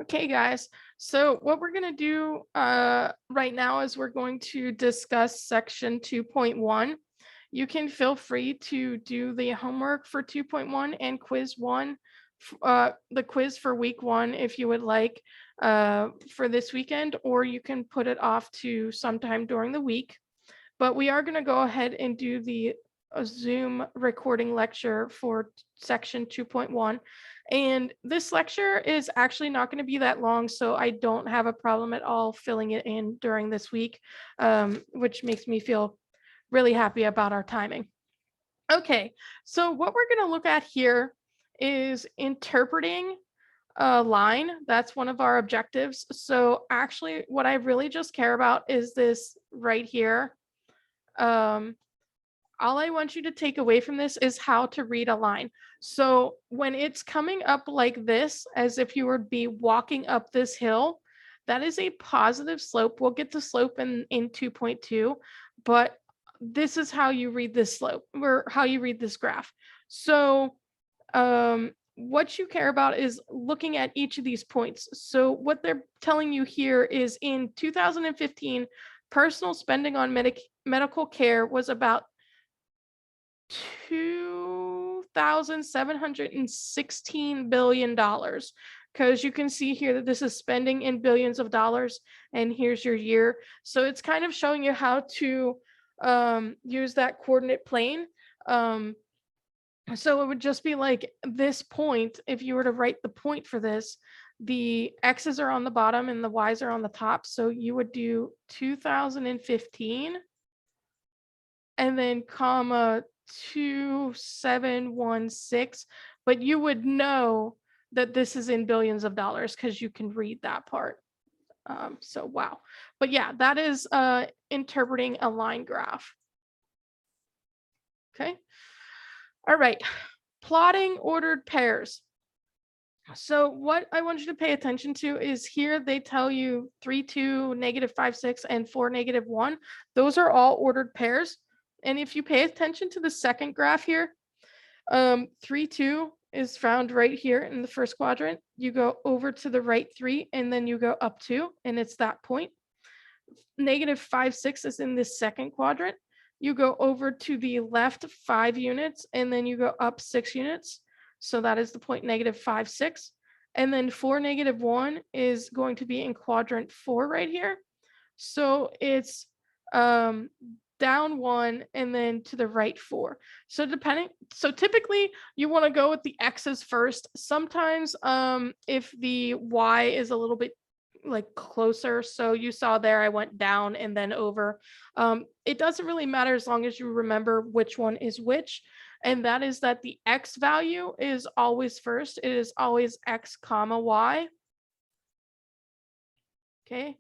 Okay, guys. So what we're going to do right now is we're going to discuss section 2.1. You can feel free to do the homework for 2.1 and quiz one, the quiz for week one if you would like for this weekend, or you can put it off to sometime during the week. But we are going to go ahead and do the Zoom recording lecture for section 2.1. And this lecture is actually not going to be that long, so I don't have a problem at all filling it in during this week, which makes me feel really happy about our timing. Okay, so what we're going to look at here is interpreting a line. That's one of our objectives. So actually, what I really just care about is this right here. Um, all I want you to take away from this is how to read a line. So when it's coming up like this, as if you would be walking up this hill, that is a positive slope. We'll get to slope in 2.2, but this is how you read this slope or how you read this graph. So what you care about is looking at each of these points. So what they're telling you here is in 2015, personal spending on medical care was about $2,716 billion, because you can see here that this is spending in billions of dollars, and here's your year. So it's kind of showing you how to use that coordinate plane. So it would just be like this point. If you were to write the point for this, the X's are on the bottom and the Y's are on the top. So you would do 2015 and then comma 2716, but you would know that this is in billions of dollars because you can read that part. So wow. But yeah, that is interpreting a line graph. Okay. All right. Plotting ordered pairs. So what I want you to pay attention to is here they tell you 3, 2, -5, 6, and 4, -1. Those are all ordered pairs. And if you pay attention to the second graph here, 3, 2 is found right here in the first quadrant. You go over to the right 3, and then you go up 2, and it's that point. -5, 6 is in this second quadrant. You go over to the left 5 units, and then you go up 6 units. So that is the point -5, 6. And then 4, -1 is going to be in quadrant 4 right here. So it's down 1 and then to the right 4. So typically you want to go with the X's first. Sometimes if the Y is a little bit like closer, so you saw there I went down and then over. It doesn't really matter as long as you remember which one is which, and that is that the X value is always first. It is always X comma Y. Okay.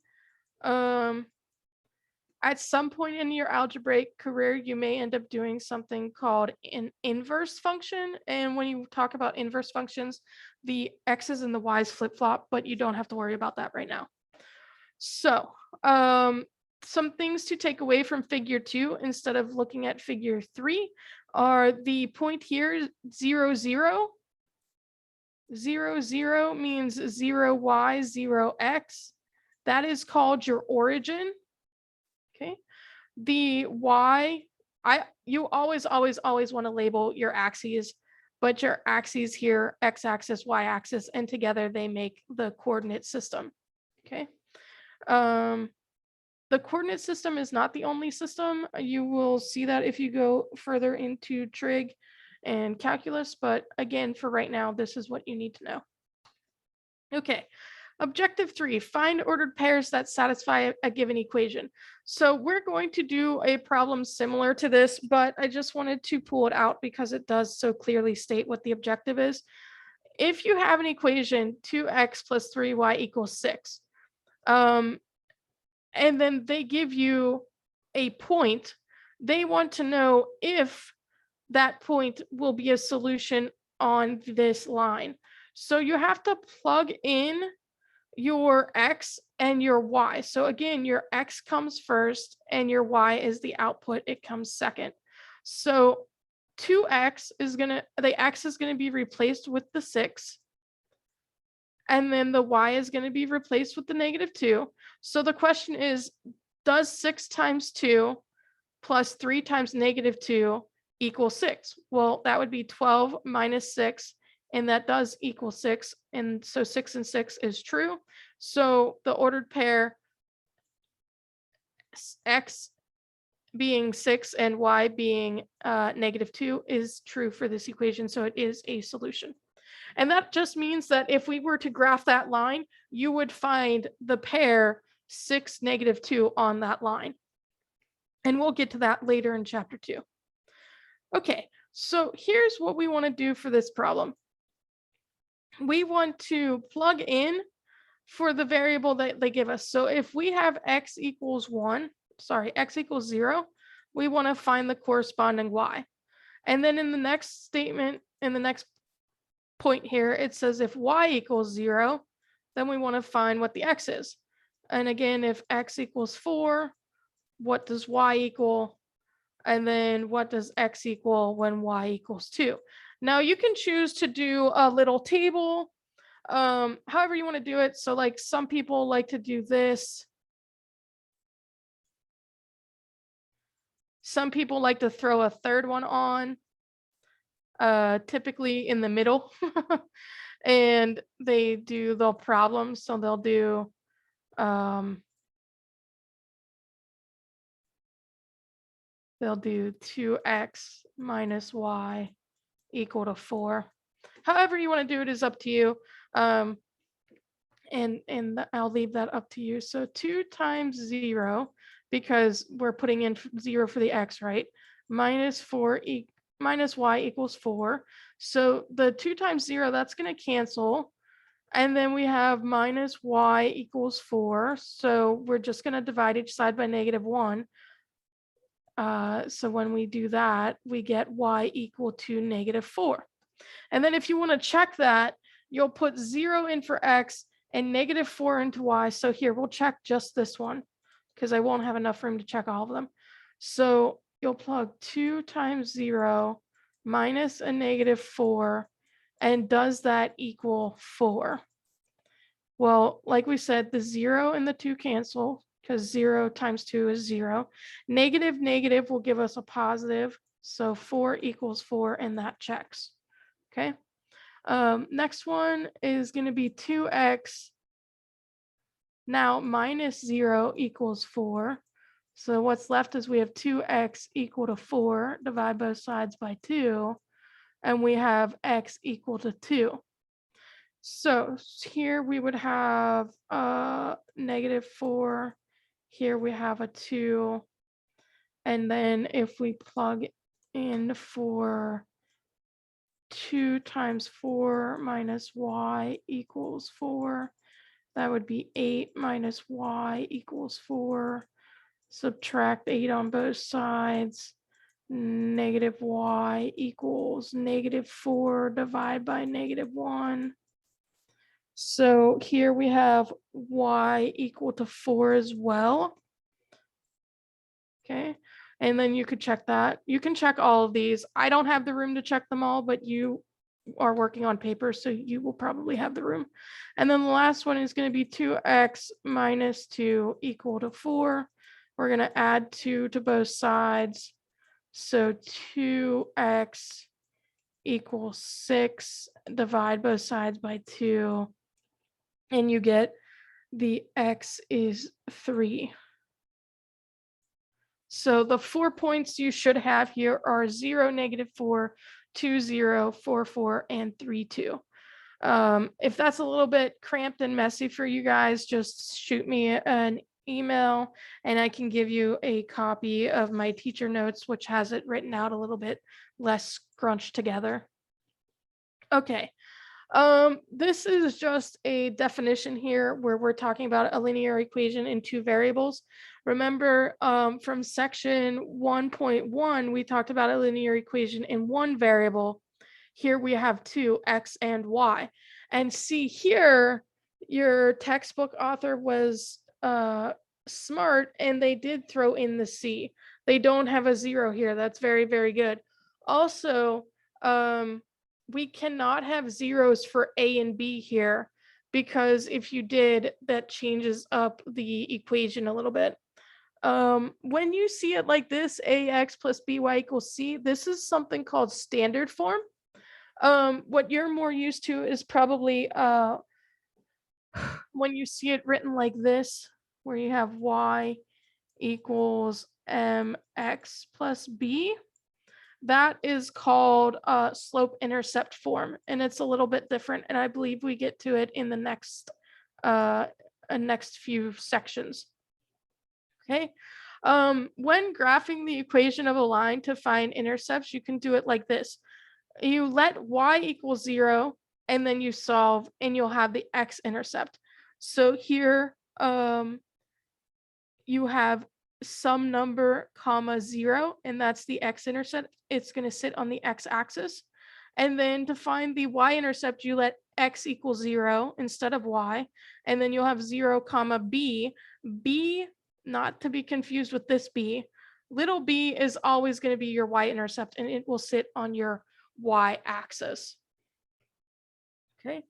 At some point in your algebraic career, you may end up doing something called an inverse function. And when you talk about inverse functions, the X's and the Y's flip-flop, but you don't have to worry about that right now. So some things to take away from figure 2 instead of looking at figure 3 are the point here, 0, 0. 0, 0 means 0y, 0x. That is called your origin. Okay. The Y, you always want to label your axes, but your axes here, x-axis, y-axis, and together they make the coordinate system. Okay. The coordinate system is not the only system. You will see that if you go further into trig and calculus, but again, for right now, this is what you need to know. Okay. Objective 3, find ordered pairs that satisfy a given equation. So we're going to do a problem similar to this, but I just wanted to pull it out because it does so clearly state what the objective is. If you have an equation 2x plus 3y equals 6, and then they give you a point, they want to know if that point will be a solution on this line. So you have to plug in your X and your Y. So again, your X comes first and your Y is the output. It comes second. So 2x is the X is going to be replaced with the 6. and then the y is going to be replaced with the -2. So the question is, does 6 times 2 plus 3 times -2 equal 6? Well, that would be 12 minus 6, and that does equal 6. And so 6 and 6 is true. So the ordered pair x being 6 and y being -2 is true for this equation. So it is a solution. And that just means that if we were to graph that line, you would find the pair 6, -2 on that line. And we'll get to that later in chapter 2. Okay, so here's what we want to do for this problem. We want to plug in for the variable that they give us. So if we have x equals 0, we want to find the corresponding y. And then in the next statement, in the next point here, it says if y equals 0, then we want to find what the x is. And again, if x equals 4, what does y equal? And then what does x equal when y equals 2? Now you can choose to do a little table, however you want to do it. So like some people like to do this. Some people like to throw a third one on, typically in the middle. And they do the problem. So they'll do they'll do 2x minus y equal to 4. However you want to do it is up to you. And I'll leave that up to you. So 2 times 0, because we're putting in 0 for the x, right? Minus y equals 4. So the 2 times 0, that's going to cancel. And then we have minus y equals 4. So we're just going to divide each side by -1. So when we do that, we get y equal to -4. And then if you want to check that, you'll put 0 in for x and -4 into y. So here, we'll check just this one because I won't have enough room to check all of them. So you'll plug 2 times 0 minus a -4. And does that equal 4? Well, like we said, the 0 and the 2 cancel because 0 times 2 is 0. Negative will give us a positive. So 4 equals 4, and that checks. Okay. Next one is going to be 2x. Now minus 0 equals 4. So what's left is we have 2x equal to 4. Divide both sides by 2. And we have x equal to 2. So here we would have -4. Here we have a 2. And then if we plug in for 2 times 4 minus y equals 4, that would be 8 minus y equals 4. Subtract 8 on both sides. -y equals -4. Divide by -1. So here we have y equal to 4 as well. Okay. And then you could check that. You can check all of these. I don't have the room to check them all, but you are working on paper, so you will probably have the room. And then the last one is going to be 2x minus 2 equal to 4. We're going to add 2 to both sides. So 2x equals 6. Divide both sides by 2. And you get the x is 3. So the 4 points you should have here are 0, -4, 2, 0, 4, 4, and 3, 2. If that's a little bit cramped and messy for you guys, just shoot me an email and I can give you a copy of my teacher notes, which has it written out a little bit less scrunched together. Okay. This is just a definition here where we're talking about a linear equation in 2 variables. Remember, from section 1.1, we talked about a linear equation in 1 variable. Here we have 2, x and y. And see here, your textbook author was smart and they did throw in the c. They don't have a 0 here. That's very, very good. Also, we cannot have zeros for a and b here because if you did, that changes up the equation a little bit. When you see it like this, ax plus by equals c, this is something called standard form. What you're more used to is probably when you see it written like this, where you have y equals mx plus b. That is called slope intercept form, and it's a little bit different. And I believe we get to it in the next few sections. Okay. When graphing the equation of a line to find intercepts, you can do it like this. You let y equal 0, and then you solve, and you'll have the x-intercept. So here, you have some number comma 0, and that's the x-intercept. It's going to sit on the x-axis. And then to find the y-intercept, you let x equal 0 instead of y, and then you'll have 0 comma b. B, not to be confused with this b. Little b is always going to be your y-intercept, and it will sit on your y-axis. Okay.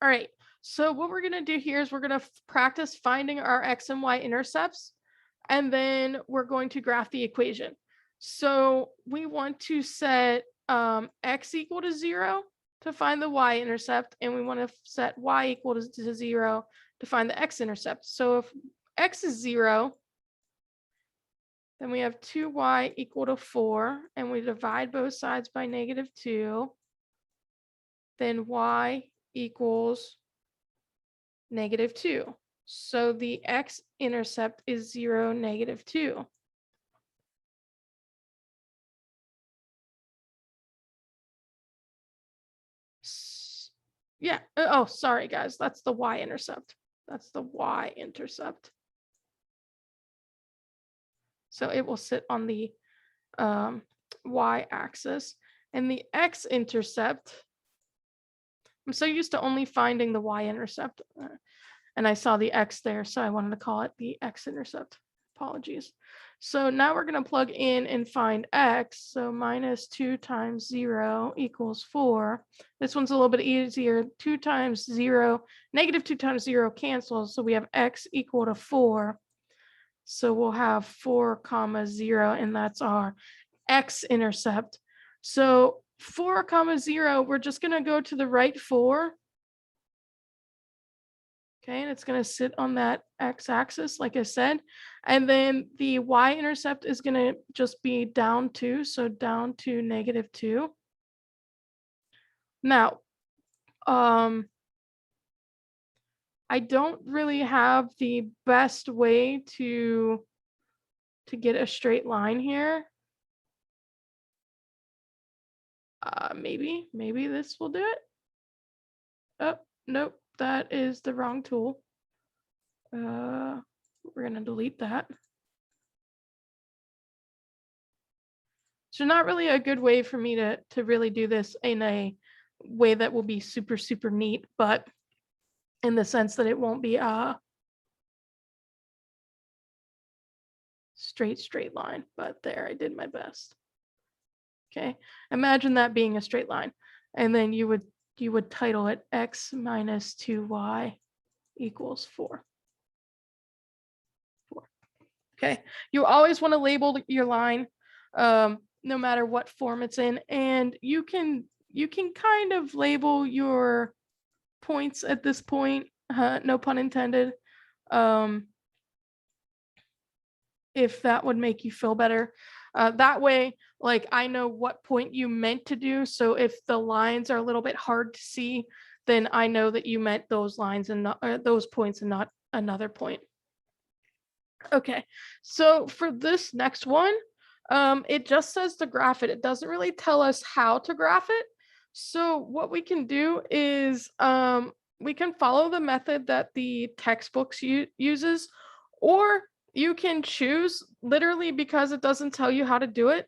All right. So what we're going to do here is we're going to practice finding our x and y intercepts, and then we're going to graph the equation. So we want to set x equal to 0 to find the y-intercept, and we want to set y equal to 0 to find the x-intercept. So if x is 0, then we have 2y equal to 4, and we divide both sides by -2. Then y equals -2. So the x-intercept is 0, -2. Yeah. Oh, sorry, guys. That's the y-intercept. That's the y-intercept. So it will sit on the y-axis. And the x-intercept, I'm so used to only finding the y-intercept. And I saw the x there, so I wanted to call it the x-intercept. Apologies. So now we're going to plug in and find x. So -2 times 0 equals 4. This one's a little bit easier. 2 times 0, -2 times 0 cancels. So we have x equal to 4. So we'll have 4 comma 0, and that's our x-intercept. So 4 comma 0, we're just going to go to the right 4. Okay, and it's going to sit on that x-axis, like I said. And then the y-intercept is going to just be down 2, so down to -2. Now, I don't really have the best way to get a straight line here. Maybe this will do it. Oh, nope. That is the wrong tool. We're going to delete that. So not really a good way for me to really do this in a way that will be super, super neat, but in the sense that it won't be a straight line. But there, I did my best. Okay, imagine that being a straight line. And then you would title it x minus 2y equals 4. Okay, you always want to label your line, no matter what form it's in, and you can kind of label your points at this point, no pun intended, if that would make you feel better. That way, like, I know what point you meant to do. So if the lines are a little bit hard to see, then I know that you meant those lines and not, those points and not another point. Okay, so for this next one, it just says to graph it. It doesn't really tell us how to graph it. So what we can do is we can follow the method that the textbooks uses, or you can choose, literally because it doesn't tell you how to do it,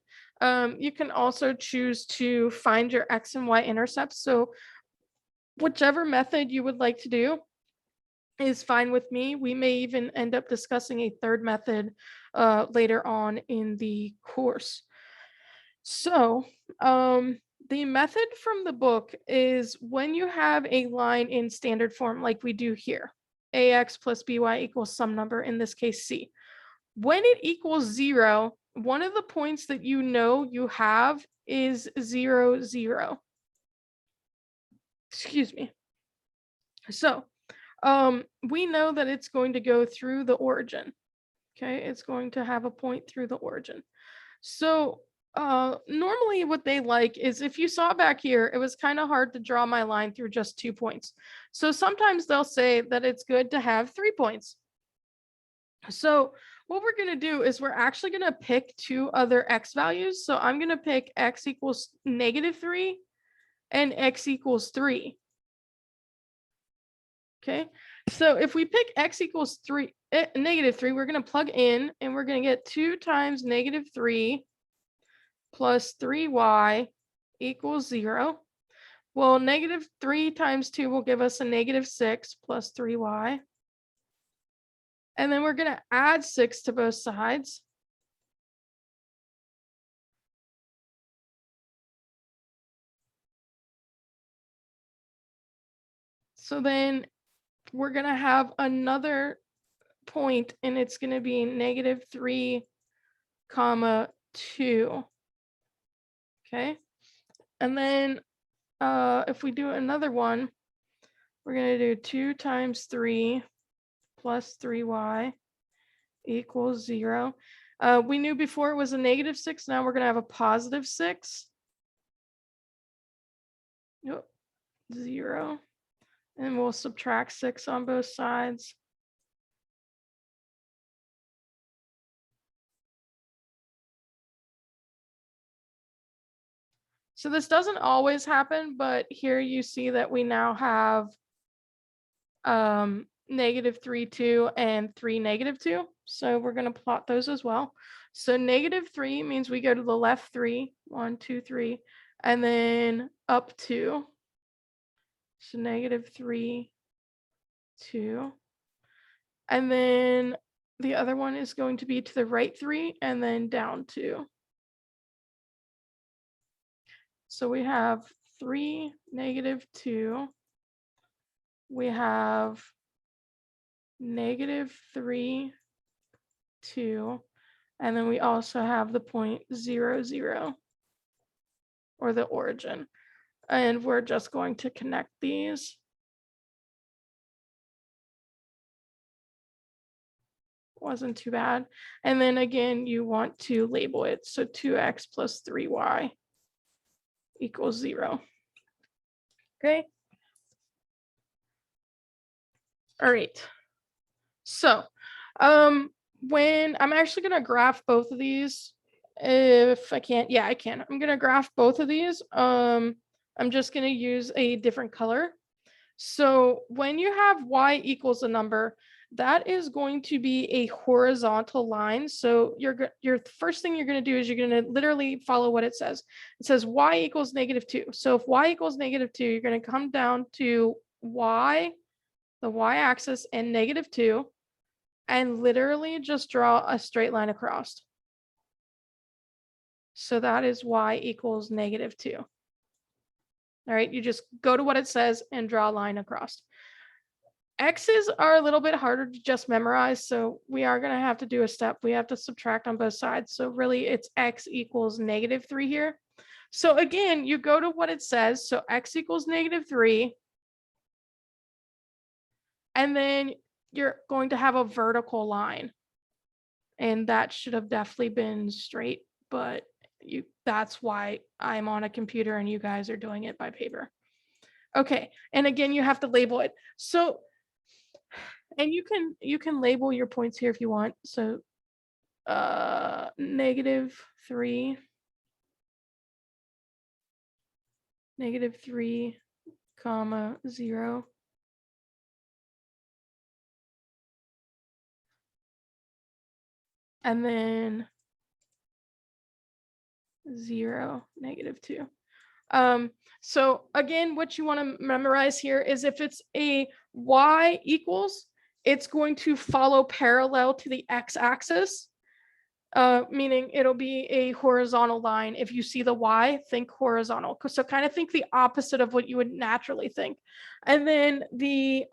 you can also choose to find your x and y intercepts. So whichever method you would like to do is fine with me. We may even end up discussing a third method later on in the course. So The method from the book is when you have a line in standard form like we do here, ax plus by equals some number, in this case c. When it equals 0, one of the points that you know you have is 0, 0. Excuse me. So we know that it's going to go through the origin. Okay, it's going to have a point through the origin. So normally what they like is, if you saw back here, it was kind of hard to draw my line through just 2 points. So sometimes they'll say that it's good to have 3 points. So what we're going to do is we're actually going to pick 2 other x values. So I'm going to pick x equals -3 and x equals 3. Okay, so if we pick x equals -3, we're going to plug in and we're going to get 2 times -3 plus 3y equals 0. Well, -3 times 2 will give us a -6 plus 3y. And then we're going to add 6 to both sides. So then we're going to have another point, and it's going to be -3, 2. Okay. And then if we do another one, we're going to do 2 times 3 plus 3y equals 0. We knew before it was a -6. Now we're going to have a +6. Yep, 0. And we'll subtract 6 on both sides. So this doesn't always happen, but here you see that we now have -3, 2 and 3, -2. So we're going to plot those as well. So -3 means we go to the left 3, 1, 2, 3, and then up 2. So -3, 2. And then the other one is going to be to the right 3 and then down 2. So we have 3, -2. We have -3, 2. And then we also have the point 0, 0, or the origin. And we're just going to connect these. Wasn't too bad. And then again, you want to label it. So 2x plus 3y equals 0. Okay. All right. So when I'm actually going to graph both of these, if I can't, yeah, I can. I'm going to graph both of these. I'm just going to use a different color. So when you have y equals a number, that is going to be a horizontal line. So your first thing you're going to do is you're going to literally follow what it says. It says y equals -2. So if y equals -2, you're going to come down to y, the y-axis, and -2, and literally just draw a straight line across. So that is y equals -2. All right, you just go to what it says and draw a line across. X's are a little bit harder to just memorize, so we are going to have to do a step. We have to subtract on both sides. So really it's x equals -3 here. So again, you go to what it says. So x equals -3. And then you're going to have a vertical line. And that should have definitely been straight, but that's why I'm on a computer and you guys are doing it by paper. Okay, and again, you have to label it. So, and you can label your points here if you want. So -3, -3, 0. And then 0, -2. So again, what you want to memorize here is if it's a y equals, it's going to follow parallel to the x-axis. meaning it'll be a horizontal line. If you see the Y, think horizontal. So kind of think the opposite of what you would naturally think. And then the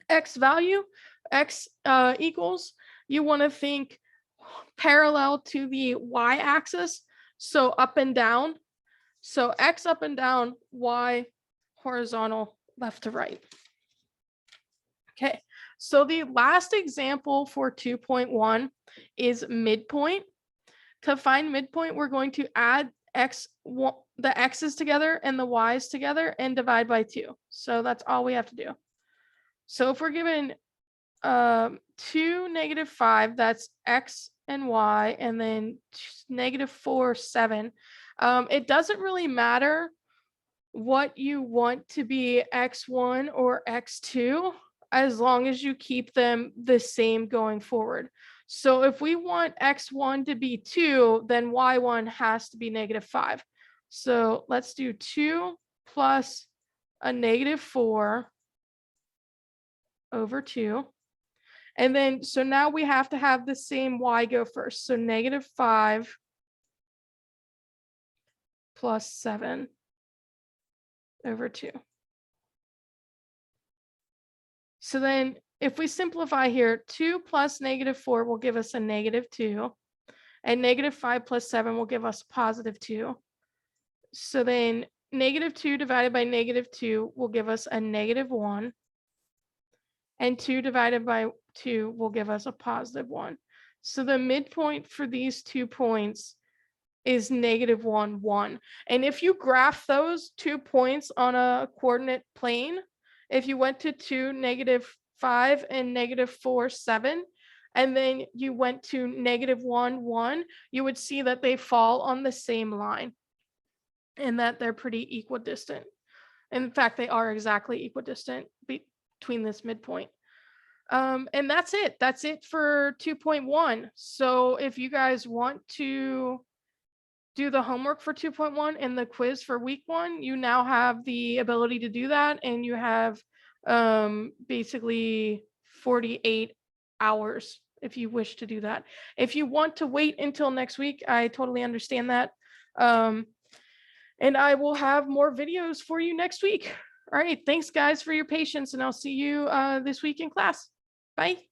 X value, X equals, you want to think parallel to the Y axis. So up and down. So X up and down, Y horizontal, left to right. Okay, so the last example for 2.1 is midpoint. To find midpoint, we're going to add the x's together and the y's together and divide by 2. So that's all we have to do. So if we're given 2, -5, that's x and y, and then -4, 7. It doesn't really matter what you want to be x1 or x2 as long as you keep them the same going forward. So if we want x1 to be 2, then y1 has to be -5. So let's do 2 plus a -4 over 2. And then, so now we have to have the same y go first. So -5 plus 7 over 2. So then if we simplify here, 2 plus -4 will give us a -2, and -5 plus 7 will give us +2. So then -2 divided by -2 will give us a -1, and 2 divided by 2 will give us a +1. So the midpoint for these 2 points is -1, 1. And if you graph those 2 points on a coordinate plane, if you went to 2, -5 and -4, 7, and then you went to -1, 1, you would see that they fall on the same line and that they're pretty equidistant. In fact, they are exactly equidistant between this midpoint. And that's it. That's it for 2.1. So if you guys want to do the homework for 2.1 and the quiz for week 1, you now have the ability to do that, and you have basically 48 hours if you wish to do that. If you want to wait until next week, I totally understand that. And I will have more videos for you next week. All right, thanks guys for your patience, and I'll see you this week in class. Bye.